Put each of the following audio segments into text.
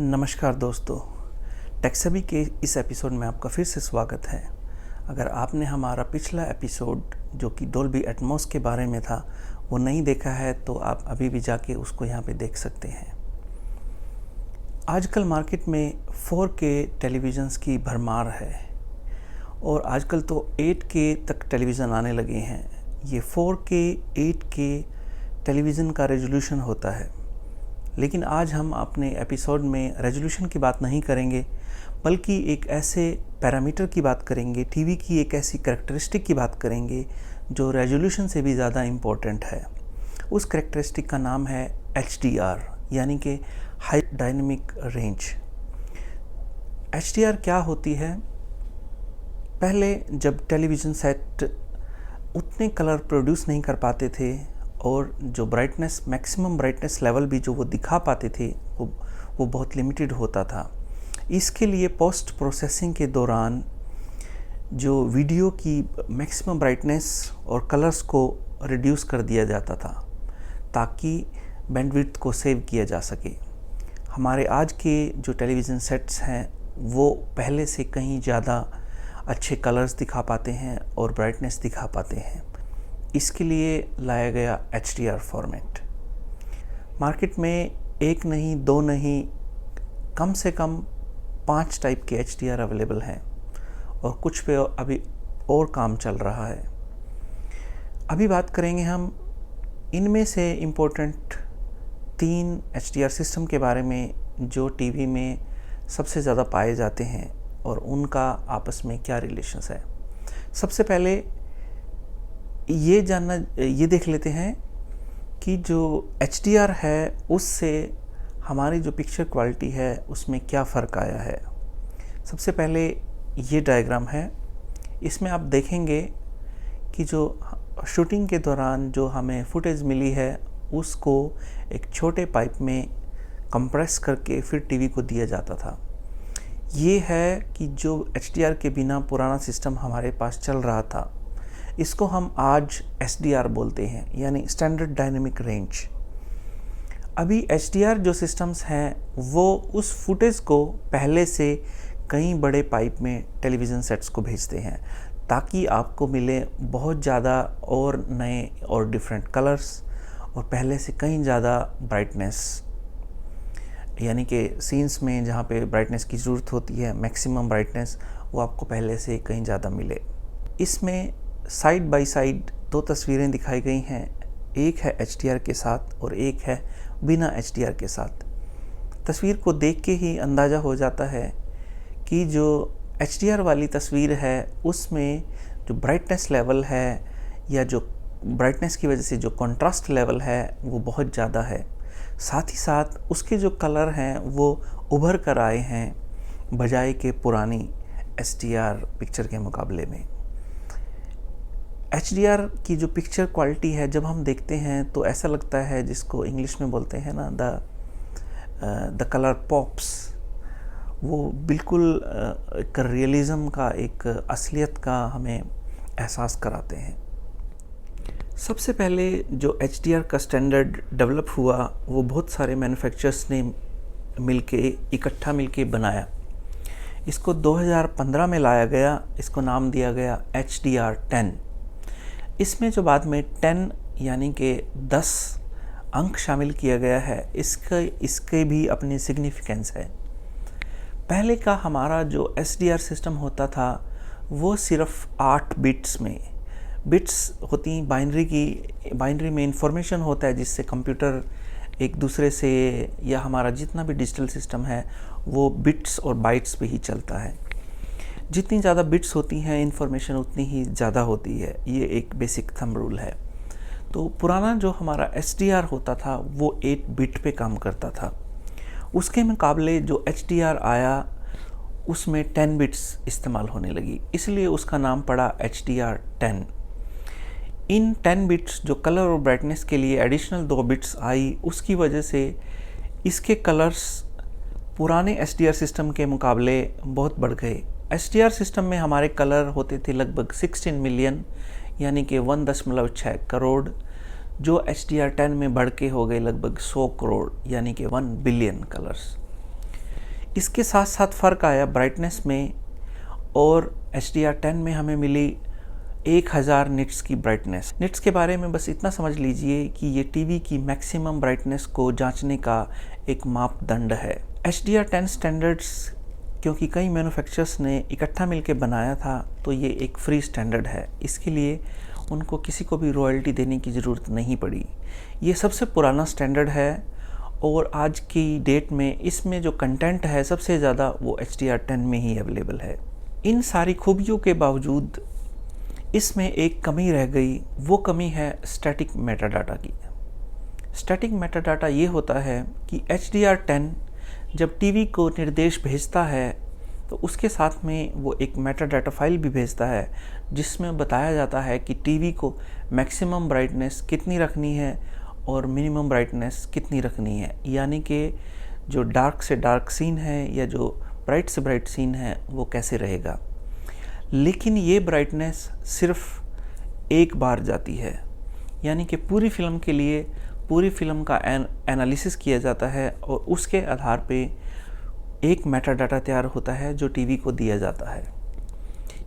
नमस्कार दोस्तों, टेक्सबी के इस एपिसोड में आपका फिर से स्वागत है। अगर आपने हमारा पिछला एपिसोड जो कि डोल्बी एटमॉस के बारे में था वो नहीं देखा है तो आप अभी भी जाके उसको यहाँ पे देख सकते हैं। आजकल मार्केट में 4K टेलीविज़न्स की भरमार है और आजकल तो 8K तक टेलीविज़न आने लगे हैं। ये 4K 8K टेलीविज़न का रेजोल्यूशन होता है, लेकिन आज हम अपने एपिसोड में रेजोल्यूशन की बात नहीं करेंगे, बल्कि एक ऐसे पैरामीटर की बात करेंगे, टीवी की एक ऐसी कैरेक्टरिस्टिक की बात करेंगे जो रेजोल्यूशन से भी ज़्यादा इम्पोर्टेंट है। उस कैरेक्टरिस्टिक का नाम है HDR, यानी कि हाई डायनेमिक रेंज। HDR क्या होती है? पहले जब टेलीविज़न सेट उतने कलर प्रोड्यूस नहीं कर पाते थे और जो ब्राइटनेस, मैक्सिमम ब्राइटनेस लेवल भी जो वो दिखा पाते थे वो बहुत लिमिटेड होता था। इसके लिए पोस्ट प्रोसेसिंग के दौरान जो वीडियो की मैक्सिमम ब्राइटनेस और कलर्स को रिड्यूस कर दिया जाता था ताकि बैंडविड्थ को सेव किया जा सके। हमारे आज के जो टेलीविज़न सेट्स हैं वो पहले से कहीं ज़्यादा अच्छे कलर्स दिखा पाते हैं और ब्राइटनेस दिखा पाते हैं। इसके लिए लाया गया HDR फॉर्मेट। मार्केट में एक नहीं, दो नहीं, कम से कम 5 टाइप के HDR अवेलेबल हैं और कुछ पे अभी और काम चल रहा है। अभी बात करेंगे हम इनमें से इम्पोर्टेंट 3 HDR सिस्टम के बारे में जो टीवी में सबसे ज़्यादा पाए जाते हैं और उनका आपस में क्या रिलेशंस है। सबसे पहले ये देख लेते हैं कि जो HDR है उससे हमारी जो पिक्चर क्वालिटी है उसमें क्या फ़र्क आया है। सबसे पहले ये डायग्राम है, इसमें आप देखेंगे कि जो शूटिंग के दौरान जो हमें फुटेज मिली है उसको एक छोटे पाइप में कंप्रेस करके फिर टीवी को दिया जाता था। ये है कि जो HDR के बिना पुराना सिस्टम हमारे पास चल रहा था, इसको हम आज SDR बोलते हैं, यानी स्टैंडर्ड डायनेमिक रेंज। अभी HDR जो सिस्टम्स हैं वो उस फुटेज को पहले से कई बड़े पाइप में टेलीविज़न सेट्स को भेजते हैं ताकि आपको मिले बहुत ज़्यादा और नए और डिफरेंट कलर्स और पहले से कहीं ज़्यादा ब्राइटनेस, यानी कि सीन्स में जहाँ पे ब्राइटनेस की ज़रूरत होती है मैक्सिमम ब्राइटनेस, वो आपको पहले से कहीं ज़्यादा मिले। इसमें साइड बाय साइड 2 तस्वीरें दिखाई गई हैं, एक है HDR के साथ और एक है बिना HDR के साथ। तस्वीर को देख के ही अंदाज़ा हो जाता है कि जो HDR वाली तस्वीर है उसमें जो ब्राइटनेस लेवल है या जो ब्राइटनेस की वजह से जो कंट्रास्ट लेवल है वो बहुत ज़्यादा है। साथ ही साथ उसके जो कलर हैं वो उभर कर आए हैं बजाय के पुरानी HDR पिक्चर के मुकाबले में। HDR की जो पिक्चर क्वालिटी है जब हम देखते हैं तो ऐसा लगता है, जिसको इंग्लिश में बोलते हैं ना द कलर पॉप्स, वो बिल्कुल एक रियलिज़म का, एक असलियत का हमें एहसास कराते हैं। सबसे पहले जो HDR का स्टैंडर्ड डेवलप हुआ वो बहुत सारे मैन्युफैक्चरर्स ने इकट्ठा मिलके बनाया। इसको 2015 में लाया गया, इसको नाम दिया गया HDR10। इसमें जो बाद में 10 यानी कि 10 अंक शामिल किया गया है, इसके भी अपनी सिग्निफिकेंस है। पहले का हमारा जो SDR सिस्टम होता था वो सिर्फ 8 बिट्स में, बिट्स होती बाइनरी में इंफॉर्मेशन होता है जिससे कंप्यूटर एक दूसरे से, या हमारा जितना भी डिजिटल सिस्टम है वो बिट्स और बाइट्स पे ही चलता है। जितनी ज़्यादा बिट्स होती हैं इंफॉर्मेशन उतनी ही ज़्यादा होती है, ये एक बेसिक थंब रूल है। तो पुराना जो हमारा SDR होता था वो 8 बिट पे काम करता था। उसके मुकाबले जो HDR आया उसमें 10 बिट्स इस्तेमाल होने लगी, इसलिए उसका नाम पड़ा HDR10। इन 10 बिट्स जो कलर और ब्राइटनेस के लिए एडिशनल 2 बिट्स आई, उसकी वजह से इसके कलर्स पुराने SDR सिस्टम के मुकाबले बहुत बढ़ गए। SDR सिस्टम में हमारे कलर होते थे लगभग 16 मिलियन, यानी कि 1.6 करोड़, जो HDR10 में बढ़ के हो गए लगभग 100 करोड़, यानी कि 1 बिलियन कलर्स। इसके साथ साथ फ़र्क आया ब्राइटनेस में, और HDR10 में हमें मिली 1000 निट्स की ब्राइटनेस। निट्स के बारे में बस इतना समझ लीजिए कि ये टीवी की मैक्सिमम ब्राइटनेस को जांचने का एक मापदंड है। HDR10 स्टैंडर्ड्स क्योंकि कई मैन्युफैक्चरर्स ने इकट्ठा मिलकर बनाया था, तो ये एक फ्री स्टैंडर्ड है। इसके लिए उनको किसी को भी रॉयल्टी देने की ज़रूरत नहीं पड़ी। ये सबसे पुराना स्टैंडर्ड है और आज की डेट में इसमें जो कंटेंट है सबसे ज़्यादा वो HDR10 में ही अवेलेबल है। इन सारी खूबियों के बावजूद इसमें एक कमी रह गई। वो कमी है स्टैटिक मेटाडाटा की। स्टैटिक मेटाडाटा ये होता है कि HDR10 जब टीवी को निर्देश भेजता है तो उसके साथ में वो एक मेटाडाटा फाइल भी भेजता है, जिसमें बताया जाता है कि टीवी को मैक्सिमम ब्राइटनेस कितनी रखनी है और मिनिमम ब्राइटनेस कितनी रखनी है। यानी कि जो डार्क से डार्क सीन है या जो ब्राइट से ब्राइट सीन है वो कैसे रहेगा। लेकिन ये ब्राइटनेस सिर्फ एक बार जाती है, यानी कि पूरी फिल्म के लिए पूरी फिल्म का एनालिसिस किया जाता है और उसके आधार पे एक मेटाडाटा तैयार होता है जो टीवी को दिया जाता है।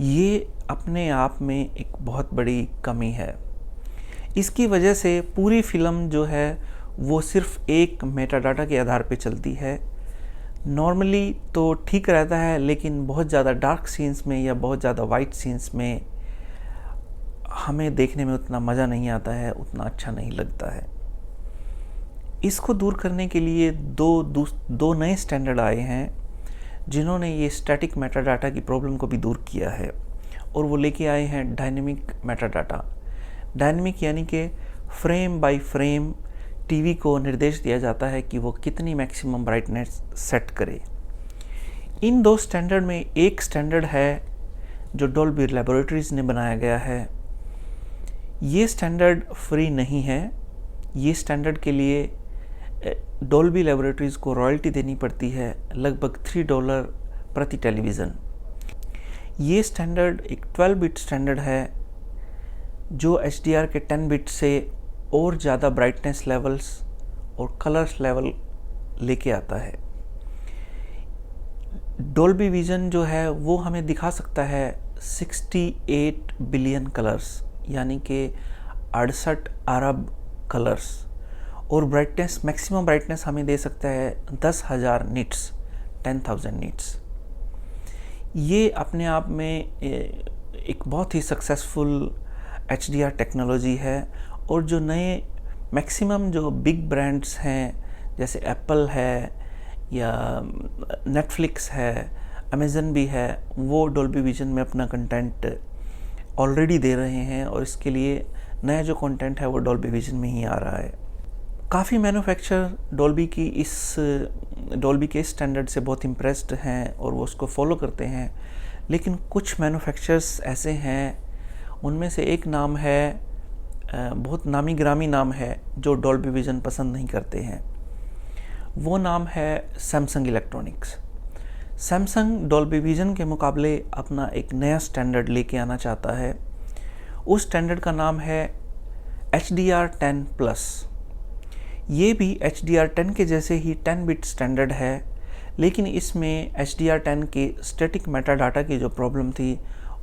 ये अपने आप में एक बहुत बड़ी कमी है। इसकी वजह से पूरी फिल्म जो है वो सिर्फ एक मेटाडाटा के आधार पे चलती है। नॉर्मली तो ठीक रहता है, लेकिन बहुत ज़्यादा डार्क सीन्स में या बहुत ज़्यादा वाइट सीन्स में हमें देखने में उतना मज़ा नहीं आता है, उतना अच्छा नहीं लगता है। इसको दूर करने के लिए दो नए स्टैंडर्ड आए हैं जिन्होंने ये स्टैटिक मेटाडाटा की प्रॉब्लम को भी दूर किया है, और वो लेके आए हैं डायनेमिक मेटाडाटा। डायनेमिक यानी कि फ्रेम बाय फ्रेम टीवी को निर्देश दिया जाता है कि वो कितनी मैक्सिमम ब्राइटनेस सेट करे। इन दो स्टैंडर्ड में एक स्टैंडर्ड है जो डॉल्बी लैबोरेटरीज ने बनाया गया है। ये स्टैंडर्ड फ्री नहीं है। ये स्टैंडर्ड के लिए डॉल्बी लैबोरेटरीज को रॉयल्टी देनी पड़ती है, लगभग $3 प्रति टेलीविज़न। ये स्टैंडर्ड एक 12 बिट स्टैंडर्ड है जो HDR के 10 बिट से और ज़्यादा ब्राइटनेस लेवल्स और कलर्स लेवल लेके आता है। डॉल्बी विजन जो है वो हमें दिखा सकता है 68 बिलियन कलर्स, यानी कि 68 अरब कलर्स, और ब्राइटनेस मैक्सिमम ब्राइटनेस हमें दे सकता है 10,000 निट्स, 10,000 निट्स। ये अपने आप में एक बहुत ही सक्सेसफुल HDR टेक्नोलॉजी है। और जो नए मैक्सिमम जो बिग ब्रांड्स हैं जैसे एप्पल है या नेटफ्लिक्स है, अमेज़न भी है, वो डॉल्बी विजन में अपना कंटेंट ऑलरेडी दे रहे हैं, और इसके लिए नया जो कंटेंट है वो डॉल्बी विजन में ही आ रहा है। काफ़ी मैन्युफैक्चरर डॉल्बी के स्टैंडर्ड से बहुत इम्प्रेस्ड हैं और वो उसको फॉलो करते हैं। लेकिन कुछ मैन्युफैक्चरर्स ऐसे हैं, उनमें से एक नाम है, बहुत नामी ग्रामी नाम है, जो डॉल्बी विजन पसंद नहीं करते हैं। वो नाम है Samsung electronics. Samsung Dolby vision के मुकाबले अपना एक नया स्टैंडर्ड लेके आना चाहता है। उस स्टैंडर्ड का नाम है HDR10+। ये भी HDR10 के जैसे ही 10 बिट स्टैंडर्ड है, लेकिन इसमें HDR10 के स्टैटिक मेटाडाटा की जो प्रॉब्लम थी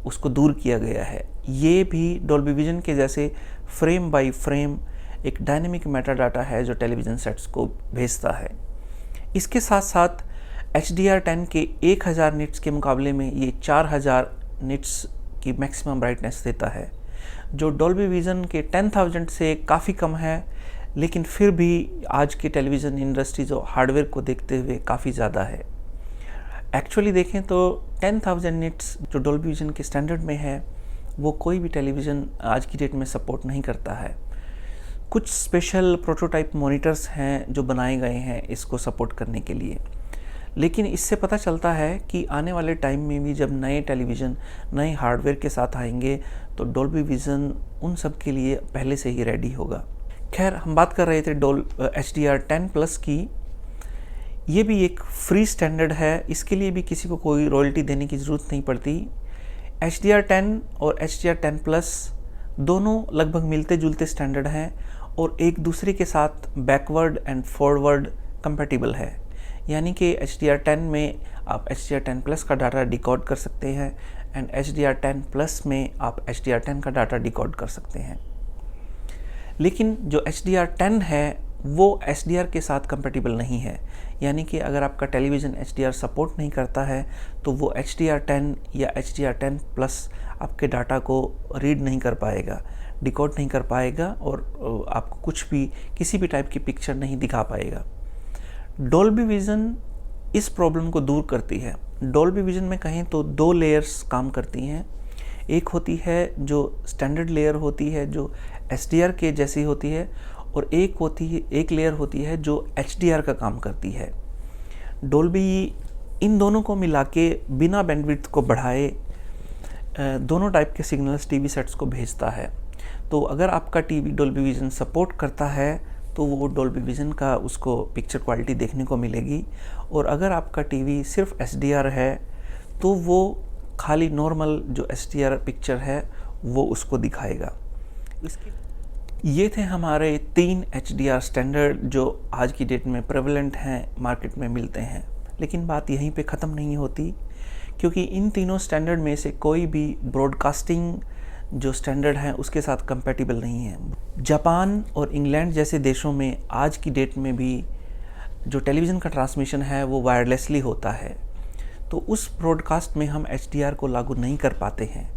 उसको दूर किया गया है। ये भी डॉल्बी विजन के जैसे फ्रेम बाय फ्रेम एक डायनेमिक मेटाडाटा है जो टेलीविज़न सेट्स को भेजता है। इसके साथ साथ HDR10 के 1000 निट्स के मुकाबले में ये 4000 निट्स की मैक्सिमम ब्राइटनेस देता है, जो डॉल्बी विजन के 10,000 से काफ़ी कम है, लेकिन फिर भी आज की टेलीविज़न इंडस्ट्री जो हार्डवेयर को देखते हुए काफ़ी ज़्यादा है। एक्चुअली देखें तो 10,000 निट्स जो डॉल्बी विजन के स्टैंडर्ड में है वो कोई भी टेलीविज़न आज की डेट में सपोर्ट नहीं करता है। कुछ स्पेशल प्रोटोटाइप मॉनिटर्स हैं जो बनाए गए हैं इसको सपोर्ट करने के लिए, लेकिन इससे पता चलता है कि आने वाले टाइम में भी जब नए टेलीविज़न नए हार्डवेयर के साथ आएंगे तो डॉल्बी विजन उन सब के लिए पहले से ही रेडी होगा। खैर, हम बात कर रहे थे HDR10+ की। ये भी एक फ्री स्टैंडर्ड है, इसके लिए भी किसी को कोई रॉयल्टी देने की ज़रूरत नहीं पड़ती। HDR10 और HDR10+ दोनों लगभग मिलते जुलते स्टैंडर्ड हैं और एक दूसरे के साथ बैकवर्ड एंड फॉरवर्ड कंपैटिबल है। यानी कि HDR10 में आप HDR10 प्लस का डाटा डिकोड कर सकते हैं एंड HDR10 प्लस में आप HDR10 का डाटा डिकोड कर सकते हैं। लेकिन जो HDR10 है वो HDR के साथ कंपेटिबल नहीं है, यानी कि अगर आपका टेलीविज़न HDR सपोर्ट नहीं करता है तो वो HDR10 या HDR10 प्लस आपके डाटा को रीड नहीं कर पाएगा, डिकोड नहीं कर पाएगा और आपको कुछ भी किसी भी टाइप की पिक्चर नहीं दिखा पाएगा। डॉल्बी विज़न इस प्रॉब्लम को दूर करती है। डॉल्बी विज़न में कहें तो 2 लेयर्स काम करती हैं। एक होती है जो स्टैंडर्ड लेयर होती है जो HDR के जैसी होती है, और एक लेयर होती है जो HDR का काम करती है। डॉल्बी इन दोनों को मिला के बिना बैंडविड्थ को बढ़ाए दोनों टाइप के सिग्नल्स टीवी सेट्स को भेजता है। तो अगर आपका टीवी डॉल्बी विज़न सपोर्ट करता है तो वो डॉल्बी विज़न का उसको पिक्चर क्वालिटी देखने को मिलेगी, और अगर आपका टीवी सिर्फ HDR है तो वो खाली नॉर्मल जो HDR पिक्चर है वो उसको दिखाएगा। ये थे हमारे 3 HDR स्टैंडर्ड जो आज की डेट में प्रेवलेंट हैं, मार्केट में मिलते हैं। लेकिन बात यहीं पे ख़त्म नहीं होती, क्योंकि इन तीनों स्टैंडर्ड में से कोई भी ब्रॉडकास्टिंग जो स्टैंडर्ड है उसके साथ कंपैटिबल नहीं है। जापान और इंग्लैंड जैसे देशों में आज की डेट में भी जो टेलीविज़न का ट्रांसमिशन है वो वायरलेसली होता है, तो उस ब्रॉडकास्ट में हम HDR को लागू नहीं कर पाते हैं।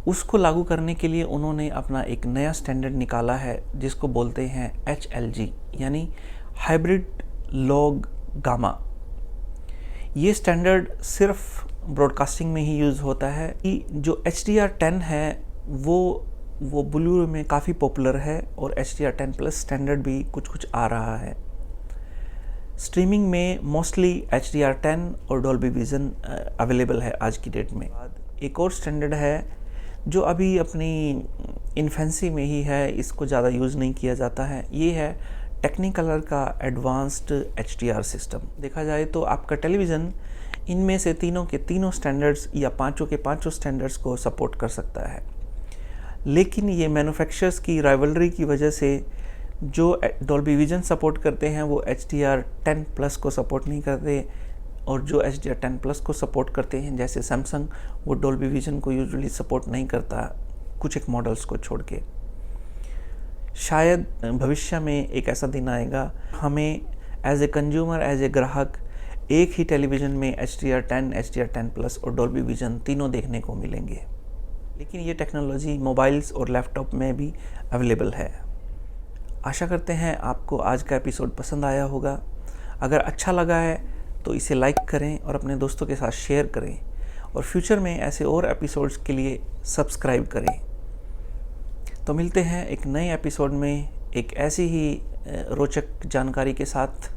उसको लागू करने के लिए उन्होंने अपना एक नया स्टैंडर्ड निकाला है जिसको बोलते हैं HLG, यानी हाइब्रिड लॉग गामा। ये स्टैंडर्ड सिर्फ ब्रॉडकास्टिंग में ही यूज़ होता है। कि जो HDR10 है वो ब्लू में काफ़ी पॉपुलर है, और HDR10 प्लस स्टैंडर्ड भी कुछ आ रहा है। स्ट्रीमिंग में मोस्टली HDR10 और डॉल्बी विज़न अवेलेबल है आज की डेट में। एक और स्टैंडर्ड है जो अभी अपनी इन्फेंसी में ही है, इसको ज़्यादा यूज़ नहीं किया जाता है। ये है टेक्निकलर का एडवांस्ड HDR सिस्टम। देखा जाए तो आपका टेलीविज़न इनमें से तीनों के तीनों स्टैंडर्ड्स या पांचों के पांचों स्टैंडर्ड्स को सपोर्ट कर सकता है, लेकिन ये मैन्युफैक्चरर्स की राइवलरी की वजह से जो डॉल्बी विज़न सपोर्ट करते हैं वो HDR10 प्लस को सपोर्ट नहीं करते, और जो HDR10 प्लस को सपोर्ट करते हैं जैसे सैमसंग, वो डॉल्बी विज़न को यूजुअली सपोर्ट नहीं करता, कुछ एक मॉडल्स को छोड़ के। शायद भविष्य में एक ऐसा दिन आएगा हमें as a consumer, as a ग्राहक एक ही टेलीविज़न में HDR10, HDR10 प्लस और डॉल्बी विज़न तीनों देखने को मिलेंगे। लेकिन ये टेक्नोलॉजी मोबाइल्स और लैपटॉप में भी अवेलेबल है। आशा करते हैं आपको आज का एपिसोड पसंद आया होगा। अगर अच्छा लगा है तो इसे लाइक करें और अपने दोस्तों के साथ शेयर करें, और फ्यूचर में ऐसे और एपिसोड्स के लिए सब्सक्राइब करें। तो मिलते हैं एक नए एपिसोड में एक ऐसी ही रोचक जानकारी के साथ।